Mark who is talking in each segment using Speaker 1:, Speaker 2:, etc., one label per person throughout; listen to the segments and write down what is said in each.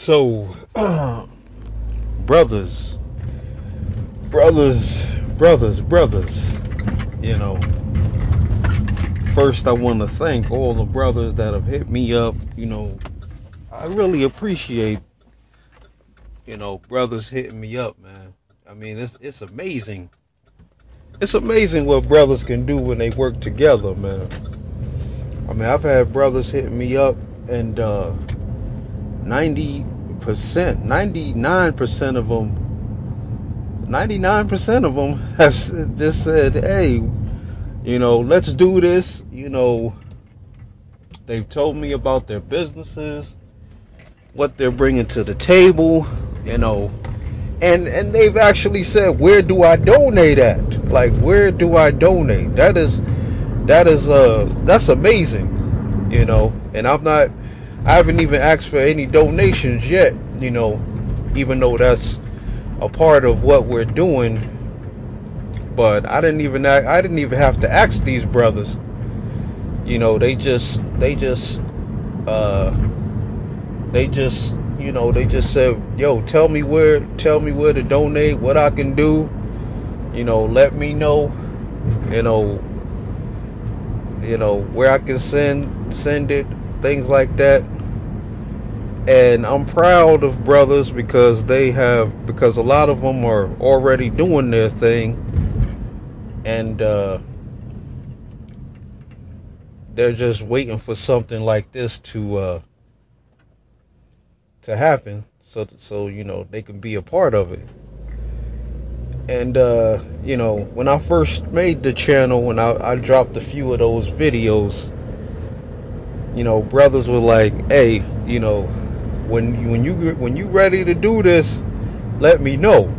Speaker 1: So, brothers, brothers, you know, first I want to thank all the brothers that have hit me up. I really appreciate, brothers hitting me up, man. I mean, it's amazing. It's amazing what brothers can do when they work together, man. I mean, I've had brothers hitting me up, and 90%, 99% of them, 99% of them have just said, hey, let's do this. They've told me about their businesses, what they're bringing to the table, and they've actually said, where do I donate at? Like, where do I donate? That's amazing, and I haven't even asked for any donations yet, even though that's a part of what we're doing. But I didn't even have to ask these brothers. They just said, yo, tell me where to donate, what I can do, let me know, where I can send it, things like that. And I'm proud of brothers because a lot of them are already doing their thing, and they're just waiting for something like this to happen, so they can be a part of it. And when I first made the channel, when I dropped a few of those videos, brothers were like, hey, when you ready to do this, let me know.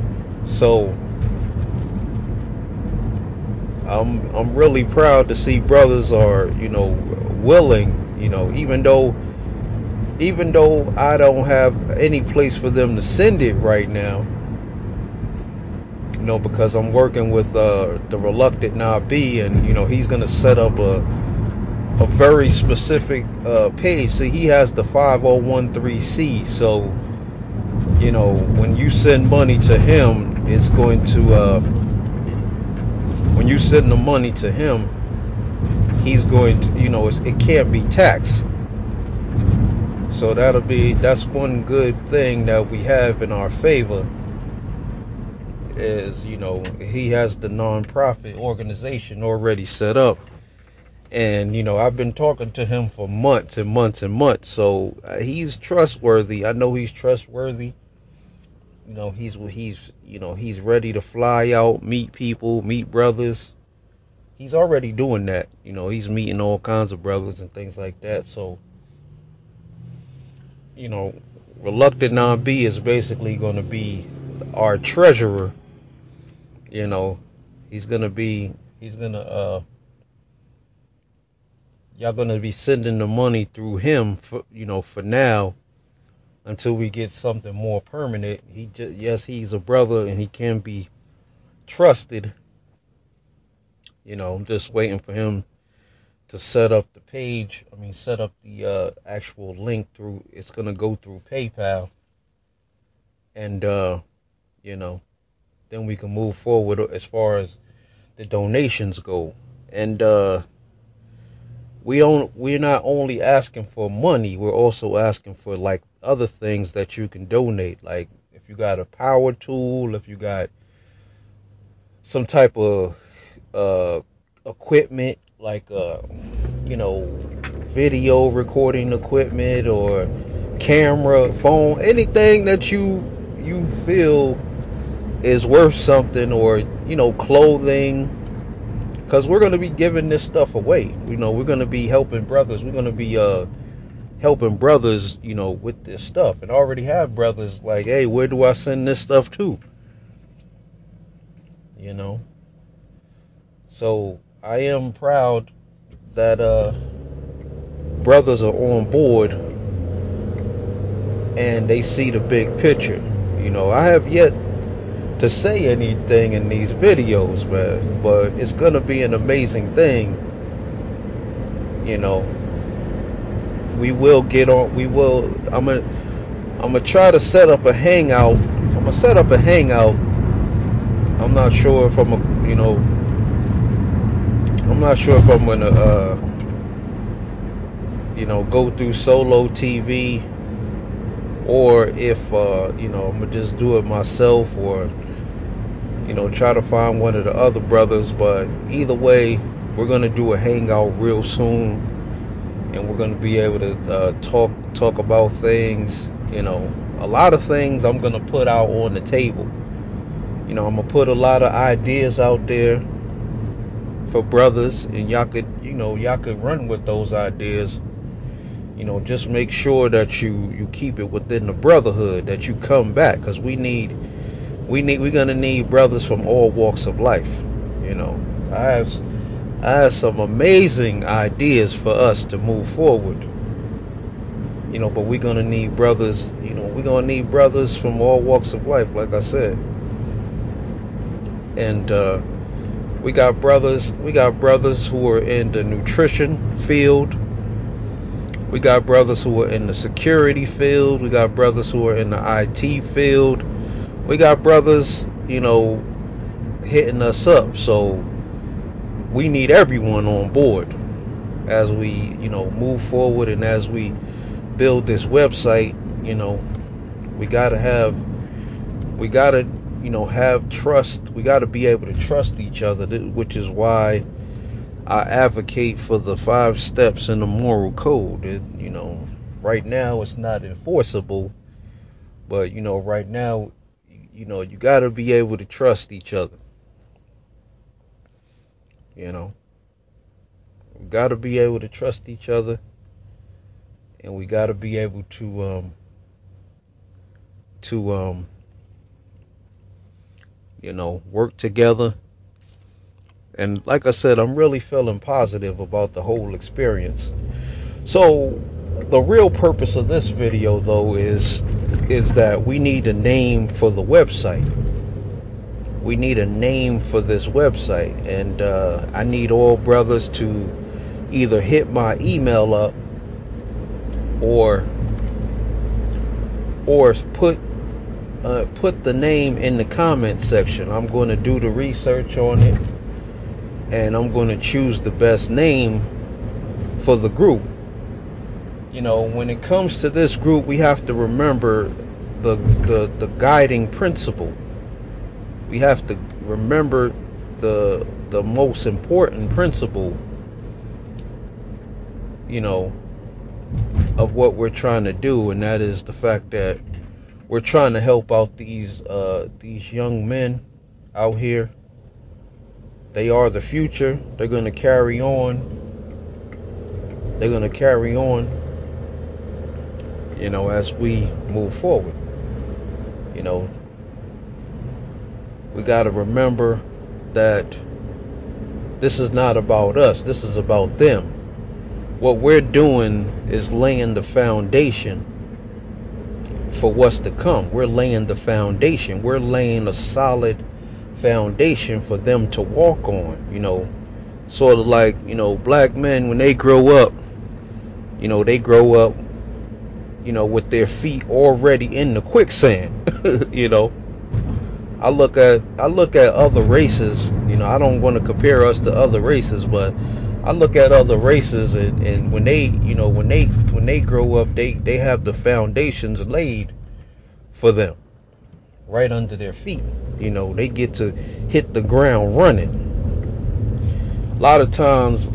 Speaker 1: So I'm really proud to see brothers are willing, even though I don't have any place for them to send it right now, because I'm working with the reluctant Nabi, and he's gonna set up a very specific page. See, he has the 5013C, so when you send money to him, it's going to when you send the money to him, he's going to it can't be taxed. So that's one good thing that we have in our favor, is he has the non-profit organization already set up. And I've been talking to him for months and months and months, so he's trustworthy. I know he's trustworthy. He's ready to fly out, meet people, meet brothers. He's already doing that. He's meeting all kinds of brothers and things like that. So reluctant non-B is basically going to be our treasurer. Y'all gonna be sending the money through him for now, until we get something more permanent. He's a brother and he can be trusted. I'm just waiting for him to set up the page. Set up the actual link through. It's gonna go through PayPal, and then we can move forward as far as the donations go. And we're not only asking for money, we're also asking for like other things that you can donate. Like if you got a power tool, if you got some type of equipment, like video recording equipment or camera, phone, anything that you feel is worth something, or clothing, because we're going to be giving this stuff away. We're going to be helping brothers. We're going to be helping brothers, with this stuff, and I already have brothers like, hey, where do I send this stuff to? So I am proud that brothers are on board and they see the big picture. I have yet to say anything in these videos, man, but it's gonna be an amazing thing. I'm I'm gonna try to set up a hangout. I'm gonna set up a hangout. I'm not sure if I'm gonna go through solo TV, or if I'm gonna just do it myself, or try to find one of the other brothers. But either way, we're gonna do a hangout real soon, and we're gonna be able to talk about things. A lot of things I'm gonna put out on the table. I'm gonna put a lot of ideas out there for brothers, and y'all could run with those ideas. Just make sure that you keep it within the brotherhood, that you come back, because we're gonna need brothers from all walks of life. I have some amazing ideas for us to move forward. But we're gonna need brothers. We're gonna need brothers from all walks of life, like I said. And we got brothers who are in the nutrition field. We got brothers who are in the security field. We got brothers who are in the IT field. We got brothers, hitting us up. So we need everyone on board as we, move forward, and as we build this website. We gotta have trust. We gotta be able to trust each other, which is why I advocate for the 5 steps in the moral code. Right now it's not enforceable, but right now, you gotta be able to trust each other. We gotta be able to trust each other, and we gotta be able to work together. And like I said, I'm really feeling positive about the whole experience. So the real purpose of this video, though, is that we need a name for the website. We need a name for this website, and I need all brothers to either hit my email up or put the name in the comment section. I'm going to do the research on it, and I'm going to choose the best name for the group. When it comes to this group, we have to remember the guiding principle. We have to remember the most important principle, of what we're trying to do, and that is the fact that we're trying to help out these young men out here. They are the future. They're going to carry on. As we move forward. We got to remember that this is not about us. This is about them. What we're doing is laying the foundation for what's to come. We're laying the foundation. We're laying a solid foundation for them to walk on. Sort of like, black men, when they grow up, with their feet already in the quicksand. I look at other races. I don't want to compare us to other races, but I look at other races, and when they grow up, they have the foundations laid for them right under their feet. They get to hit the ground running. A lot of times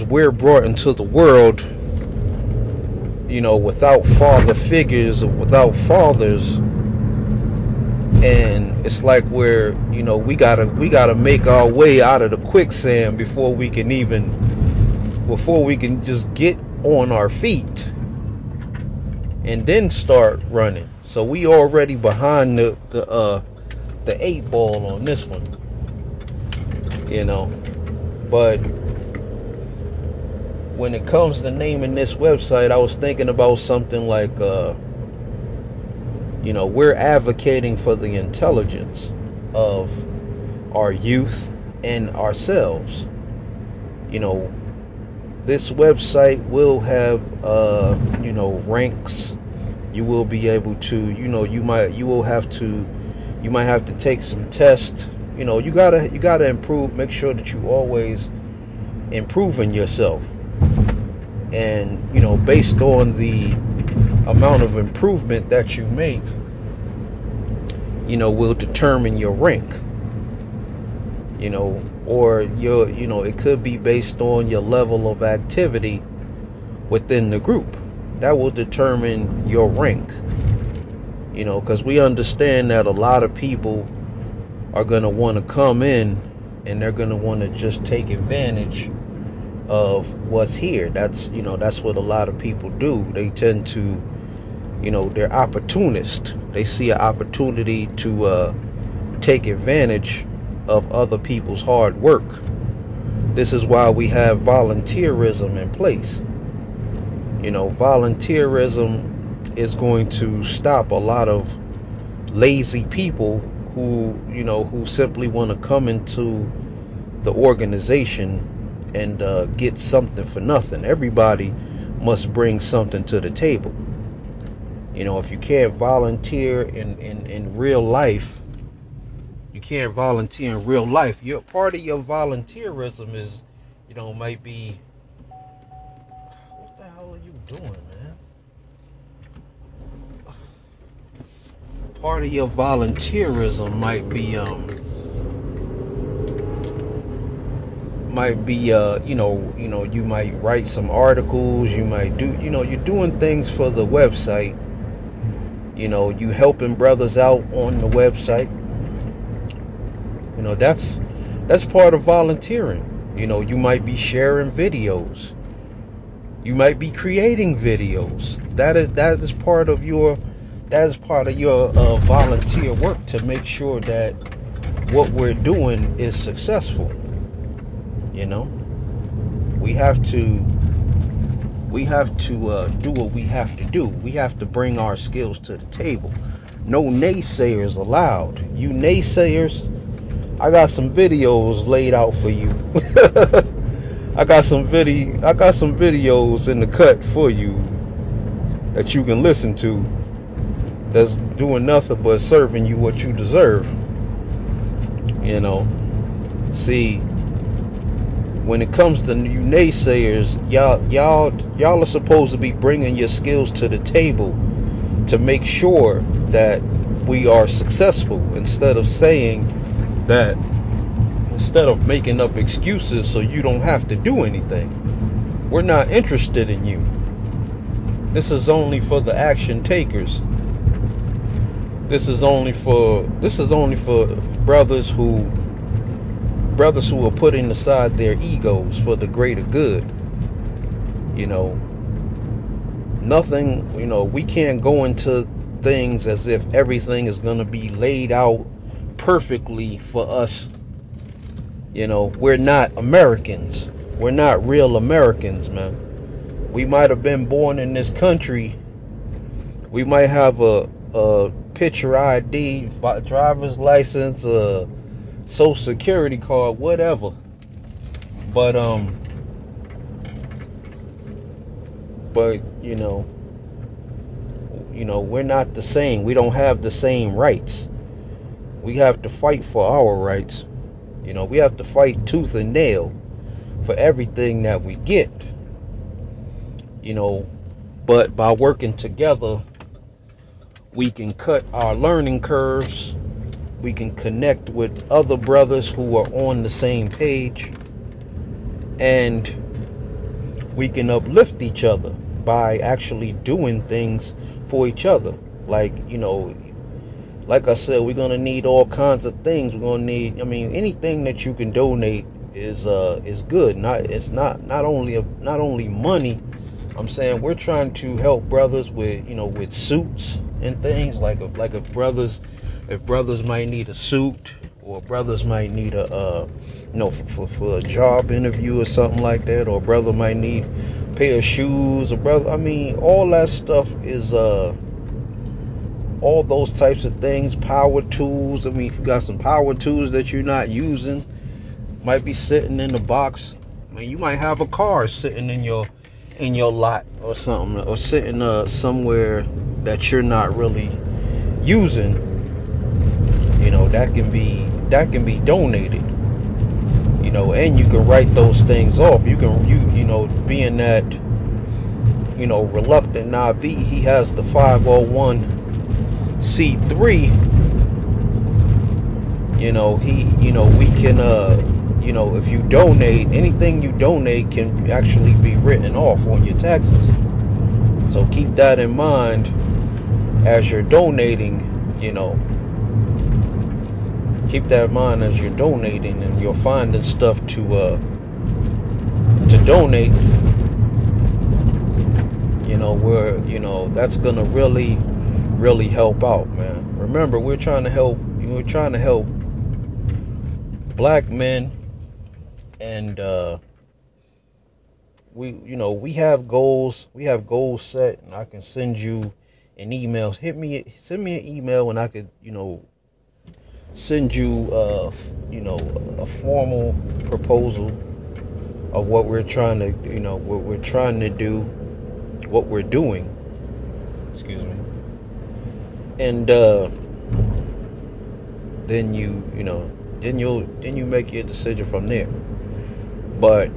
Speaker 1: we're brought into the world, without father figures, or without fathers, and it's like we gotta make our way out of the quicksand before we can just get on our feet and then start running. So we already behind the 8 ball on this one, but when it comes to naming this website, I was thinking about something like, we're advocating for the intelligence of our youth and ourselves. This website will have ranks. You will be able to, you might have to take some tests. You gotta improve. Make sure that you always improving yourself, and based on the amount of improvement that you make, will determine your rank. Or it could be based on your level of activity within the group. That will determine your rank. Because we understand that a lot of people are going to want to come in and they're going to want to just take advantage of what's here. That's what a lot of people do. They tend to, they're opportunists. They see an opportunity to take advantage of other people's hard work. This is why we have volunteerism in place. Volunteerism is going to stop a lot of lazy people who simply want to come into the organization and get something for nothing. Everybody must bring something to the table. If you can't volunteer in real life, your part of your volunteerism is, might be, what the hell are you doing, man? Part of your volunteerism might be you might write some articles, you might do, you're doing things for the website, you helping brothers out on the website. That's part of volunteering. You might be sharing videos. You might be creating videos. That is part of your volunteer work, to make sure that what we're doing is successful. We have to do what we have to do. We have to bring our skills to the table. No naysayers allowed. You naysayers, I got some videos laid out for you. I got some videos in the cut for you that you can listen to, that's doing nothing but serving you what you deserve. See, when it comes to you naysayers, y'all are supposed to be bringing your skills to the table to make sure that we are successful, instead of making up excuses so you don't have to do anything. We're not interested in you. This is only for the action takers. This is only for brothers who are putting aside their egos for the greater good. Nothing, we can't go into things as if everything is going to be laid out perfectly for us. We're not Americans. We're not real Americans, man. We might have been born in this country. We might have a picture ID, driver's license, a social security card, whatever. But we're not the same. We don't have the same rights. We have to fight for our rights. We have to fight tooth and nail for everything that we get. But by working together, we can cut our learning curves. We can connect with other brothers who are on the same page, and we can uplift each other by actually doing things for each other. Like I said, we're gonna need all kinds of things. We're gonna need, anything that you can donate is good. Not only money. I'm saying we're trying to help brothers with suits and things, like if brothers might need a suit, or brothers might need a for a job interview or something like that, or brother might need a pair of shoes, or brother, all that stuff is all those types of things. Power tools. If you got some power tools that you're not using, might be sitting in the box, Man, you might have a car sitting in your lot or something, or sitting somewhere that you're not really using. That can be donated. And you can write those things off. Being that reluctant Nabi, he has the 501c3. We can if you donate, anything you donate can actually be written off on your taxes. So keep that in mind as you're donating. Keep that in mind as you're donating, and you're finding stuff to donate. Where that's gonna really help out, man. Remember, we're trying to help black men, and we have goals set, and I can send you an email. Send me an email, and I could send you a formal proposal of what we're trying to do, what we're doing. Excuse me. And then you make your decision from there. But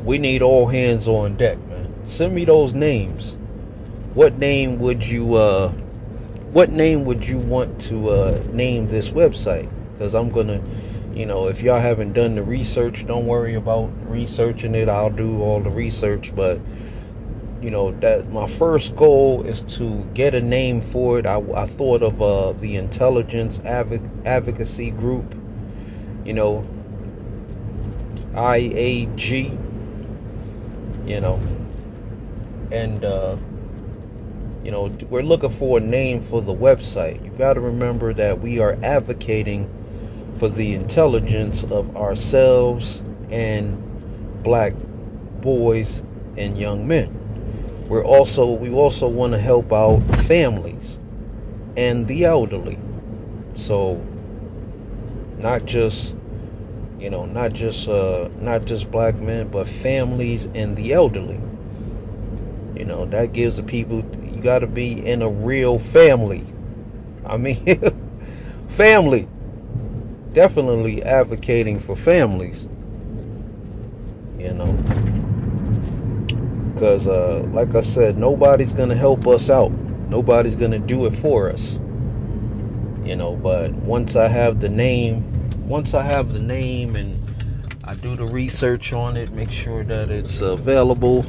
Speaker 1: we need all hands on deck, man. Send me those names. What name would you want to name this website? Because I'm gonna, if y'all haven't done the research, don't worry about researching it. I'll do all the research, but that my first goal is to get a name for it. I thought of the Intelligence Advocacy Group, IAG, and we're looking for a name for the website. You got to remember that we are advocating for the intelligence of ourselves and black boys and young men. We also want to help out families and the elderly. So not just black men, but families and the elderly. That gives the people, you got to be in a real family. I mean, family. Definitely advocating for families. Because like I said, nobody's going to help us out. Nobody's going to do it for us. But once I have the name and I do the research on it, make sure that it's available,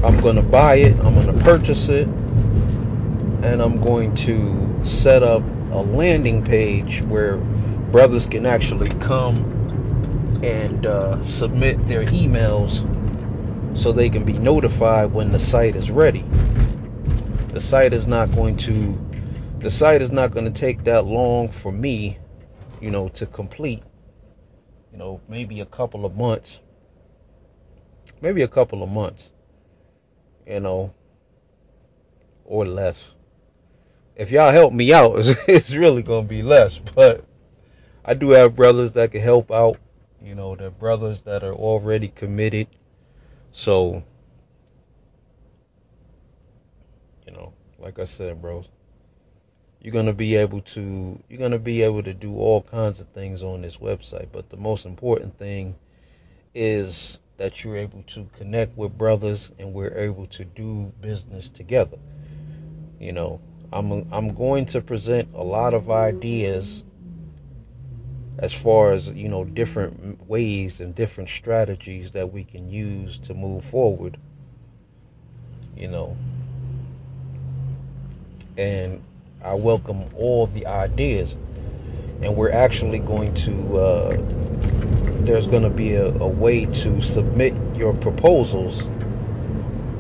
Speaker 1: I'm going to buy it, I'm going to purchase it, and I'm going to set up a landing page where brothers can actually come and submit their emails so they can be notified when the site is ready. The site is not going to take that long for me, to complete. Maybe a couple of months. Or less. If y'all help me out, it's really gonna be less. But I do have brothers that can help out. They're brothers that are already committed. So, like I said, bros, you're gonna be able to do all kinds of things on this website. But the most important thing is that you're able to connect with brothers and we're able to do business together. I'm going to present a lot of ideas as far as different ways and different strategies that we can use to move forward, and I welcome all the ideas. And we're actually going to there's going to be a way to submit your proposals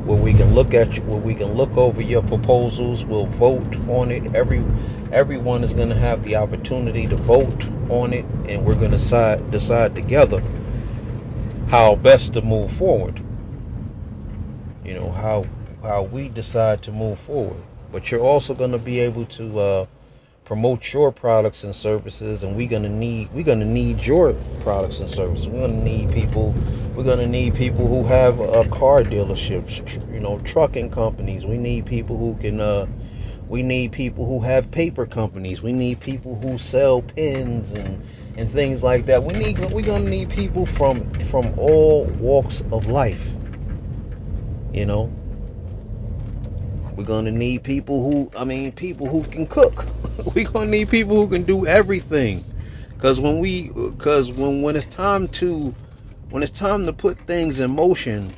Speaker 1: where we can look over your proposals. We'll vote on it. Everyone is going to have the opportunity to vote on it, and we're going to decide together how best to move forward. How we decide to move forward. But you're also going to be able to promote your products and services, and we're gonna need your products and services. We're gonna need people who have car dealerships, trucking companies. We need people who can we need people who have paper companies. We need people who sell pens and things like that. We're gonna need people from all walks of life. We're gonna need people who can cook. We're gonna need people who can do everything. When it's time to put things in motion,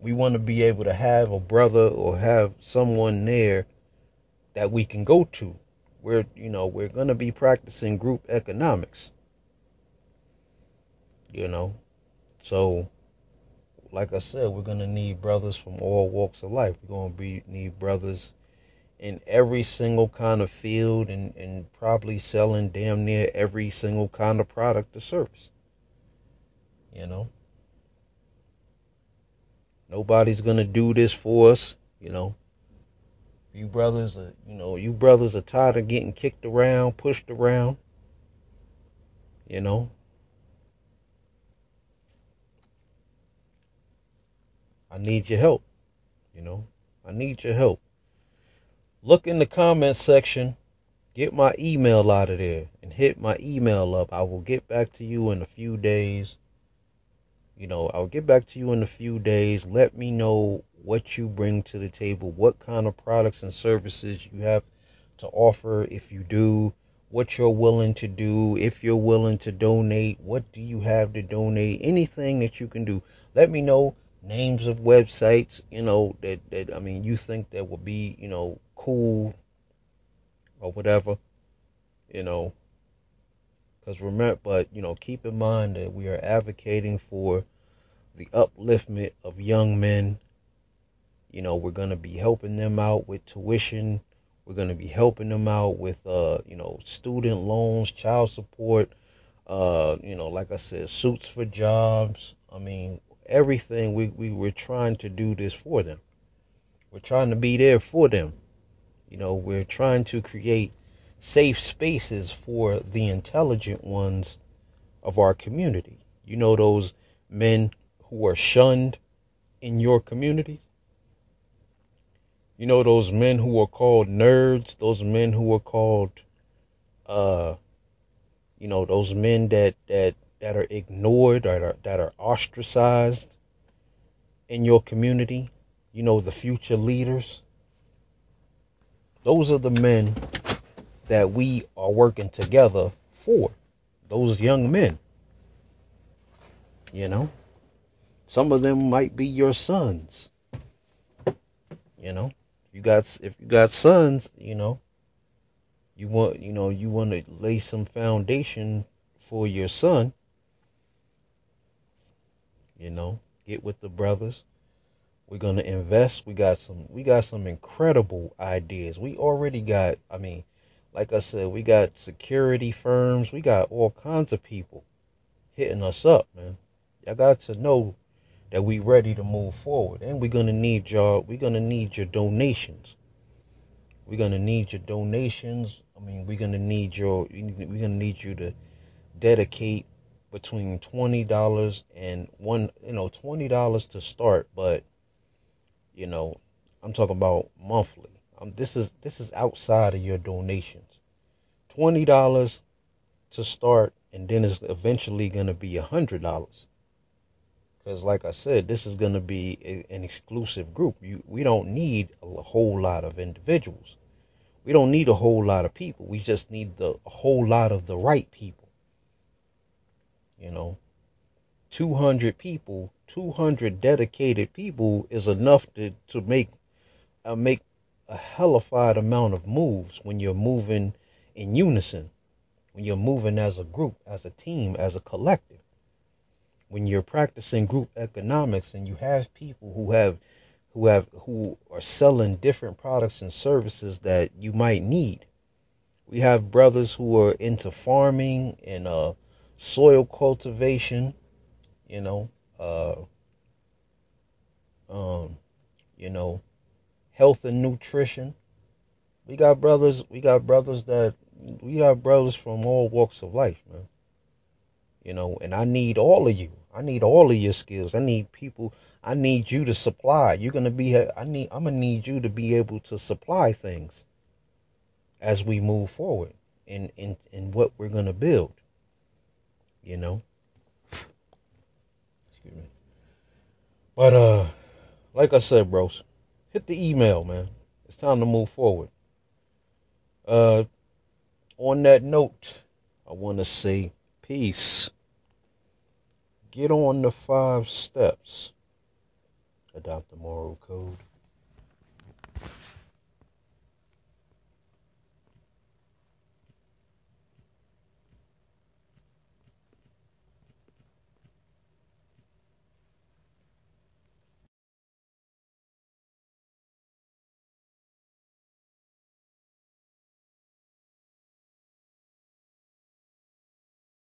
Speaker 1: we want to be able to have a brother or have someone there that we can go to. We're gonna be practicing group economics. So like I said, we're gonna need brothers from all walks of life. We're gonna need brothers in every single kind of field, and probably selling damn near every single kind of product or service. Nobody's gonna do this for us. You brothers are tired of getting kicked around, pushed around. I need your help. I need your help. Look in the comments section. Get my email out of there and hit my email up. I will get back to you in a few days. I'll get back to you in a few days. Let me know what you bring to the table, what kind of products and services you have to offer. If you do, what you're willing to do. If you're willing to donate, what do you have to donate? Anything that you can do. Let me know names of websites, that you think that would be, cool or whatever, because keep in mind that we are advocating for the upliftment of young men. We're going to be helping them out with tuition. We're going to be helping them out with, student loans, child support, like I said, suits for jobs. Everything. We're trying to do this for them. We're trying to be there for them. We're trying to create safe spaces for the intelligent ones of our community. Those men who are shunned in your community. Those men who are called nerds, those men who are called, those men that are ignored, or that are ostracized in your community. The future leaders. Those are the men that we are working together for. Those young men. Some of them might be your sons. If you got sons, you want to lay some foundation for your son. Get with the brothers. We're gonna invest. We got some incredible ideas. We already got, like I said, we got security firms. We got all kinds of people hitting us up, man. Y'all got to know that we ready to move forward, and we're gonna need y'all. We're gonna need your donations. We're gonna need your donations. We're gonna need you to dedicate between $20 and $20 to start, but I'm talking about monthly. This is outside of your donations. $20 to start, and then it's eventually gonna be $100. Because like I said, this is going to be an exclusive group. We don't need a whole lot of individuals. We don't need a whole lot of people. We just need a whole lot of the right people. 200 people, 200 dedicated people is enough to make a hellified amount of moves when you're moving in unison, when you're moving as a group, as a team, as a collective. When you're practicing group economics and you have people who are selling different products and services that you might need. We have brothers who are into farming and soil cultivation, you know, health and nutrition. We got brothers from all walks of life, man. And I need all of you. I need all of your skills. I need people. I need you to supply. I'm gonna need you to be able to supply things as we move forward in what we're gonna build. Excuse me. But like I said, bros, hit the email, man. It's time to move forward. On that note, I want to say peace. Get on the 5 steps. Adopt the moral code.